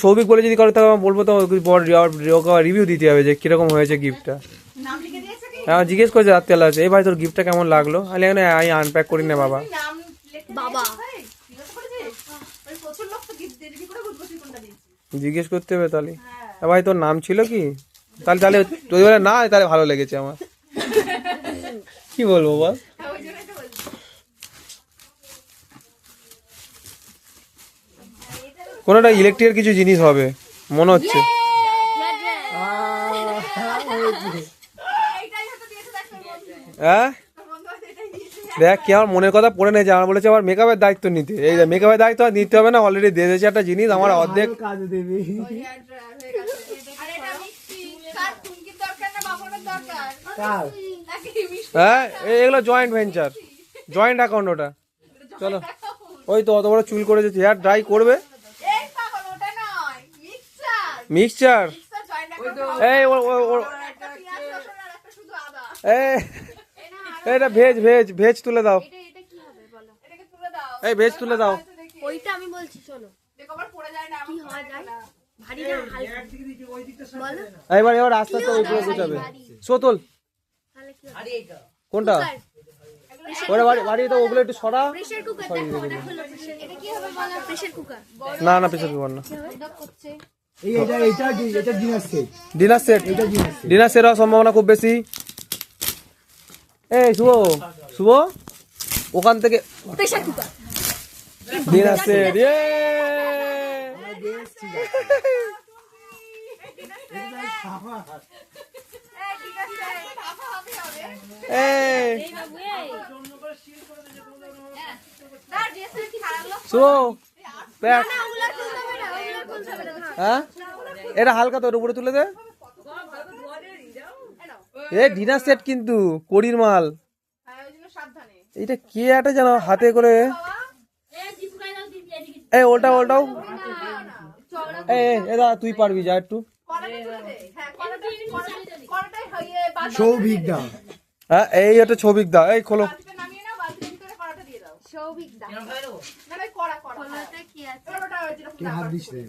সৌভিক বলে যদি করে তাহলে আমি বলবো, তো রিভিউ দিতে হবে যে কিরকম হয়েছে গিফটটা। হ্যাঁ জিজ্ঞেস করেছে রাত্রেবেলা আছে, এই ভাই তোর গিফটটা কেমন লাগলো, আমি আনপ্যাক করি না বাবা। জিজ্ঞেস করতে হবে তাহলে, ভাই তোর নাম ছিল কি, তাহলে তাহলে যদি বলে না তাহলে ভালো লেগেছে আমার, কি বলবো বল। কোনোটা ইলেকট্রিকের কিছু জিনিস হবে মনে হচ্ছে। হ্যাঁ দেখ কি আমার মনের কথা পড়ে নেই, আমার বলেছে আমার মেকআপের দায়িত্ব নিতে, এই মেকআপের দায়িত্ব নিতে হবে না, অলরেডি দিয়ে দিয়েছে একটা জিনিস আমার অর্ধেক কাজ দেবে। হ্যাঁ এগুলো জয়েন্ট ভেঞ্চার, জয়েন্ট অ্যাকাউন্ট ওটা। চলো ওই তো অত বড় চুল করেছে, হেয়ার ড্রাই করবে। মিক্সচার এই এটা ভেজ ভেজ ভেজ তুলে দাও, এই ভেজ তুলে দাও। ওইটা আমি বলছি শোনো, কি হওয়া যায় ভারী না হালকা বলো। এবার আস্তে আস্তে ওইগুলো গোছাবে। সোতল কোনটা ওরে বাড়ি তো ওগুলো একটু সরা। প্রেসার কুকার দেখো ওটা হলো এটা কি হবে বলো, প্রেসার কুকার না না প্রেসার কুকার না, এটা ডিনার সেট, ডিনার সেট হওয়ার সম্ভাবনা খুব বেশি। এই শুভ শুভ ওখান থেকে প্রেসার কুকার ডিনার সেট, হ্যাঁ এটা হালকা তো উপরে তুলে দে। এ ডিনার সেট কিন্তু কড়ির মাল, এটা কে একটা যেন হাতে করে, এই ওটাও এদা তুই পারবি যা একটু। সৌভিক দা, হ্যাঁ এই একটা ছবিক দা, এই খোলো। হাত দিস রে।